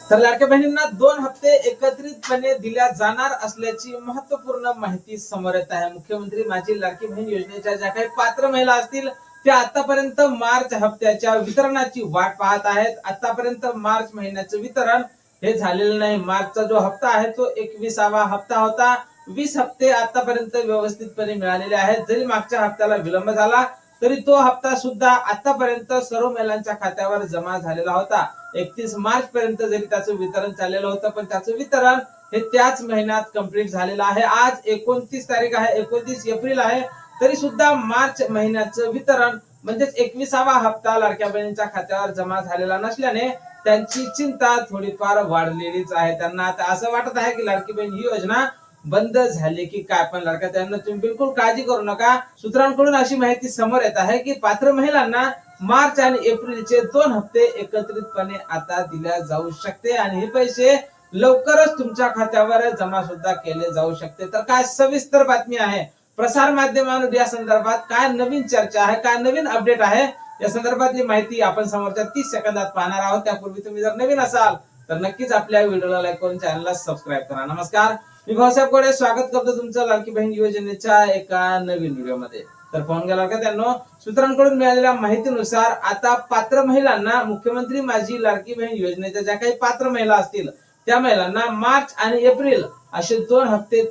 तर लाडक्या बहिणींना 2 हप्ते एकत्रितपणे दिल्या जाणार असल्याची महत्त्वपूर्ण माहिती समोर येत आहे। मुख्यमंत्री माझी लाडकी बहीण योजनेच्या ज्या काही पात्र महिला असतील त्या आतापर्यंत मार्च हप्त्याच्या वितरणाची वाट पाहत आहेत। आतापर्यंत मार्च महिन्याचं वितरण हे झालेलं नाही। मार्चचा जो हप्ता आहे तो 21वा हप्ता होता। 20 हप्ते आतापर्यंत व्यवस्थितपणे मिळालेले आहेत। जरी मागच्या हप्त्याला विलंब झाला तरी तो हप्ता सुद्धा आतापर्यंत सर्व महिलांच्या खात्यावर जमा झालेला होता। 31 मार्च पर्यंत जरी त्याचं वितरण चाललेलं होतं पण त्याचं वितरण हे त्याच महिन्यात कंप्लीट झालेलं आहे। आज 29 तारीख आहे, 29 एप्रिल आहे, तरी सुद्धा मार्च महिन्याचं वितरण म्हणजेच 21वा हप्ता लाडक्या बहिणींच्या खात्यावर जमा झालेला नसल्याने त्यांची चिंता थोडीफार वाढलेलीच आहे। त्यांना आता असं वाटत आहे की लाडकी बहीण ही योजना बंद झाली की काय। पण लाडक्या बहिणींनो, तुम्ही बिलकुल काळजी करू नका। सूत्रांकडून अशी माहिती समोर येत आहे की पात्र महिलांना मार्च आणि एप्रिलचे 2 हप्ते एकत्रितपणे आता दिल्या जाऊ शकते आणि हे पैसे लवकरच तुमच्या खात्यावर जमा सुद्धा केले जाऊ शकते। तर काय सविस्तर बातमी आहे, प्रसार माध्यमांवर या संदर्भात काय नवीन चर्चा आहे, काय नवीन अपडेट आहे, या संदर्भातली माहिती आपण समोरच्या 30 सेकंदात पाहणार आहोत। त्यापूर्वी तुम्ही जर नवीन असाल तर नक्कीच आपल्या व्हिडिओला लाईक करून चॅनलला सबस्क्राईब करा। नमस्कार, मी भाऊसाहेब कोडे स्वागत करतो तुमचं लाडकी बहीण योजनेच्या एका नवीन व्हिडिओमध्ये। तर पाहून गेला का त्यांनो, सूत्रांकडून मिळालेल्या माहितीनुसार आता पात्र महिलांना मुख्यमंत्री माझी लाडकी बहीण योजनेच्या ज्या काही पात्र महिला असतील त्या महिलांना मार्च आणि एप्रिल असे 2 हप्ते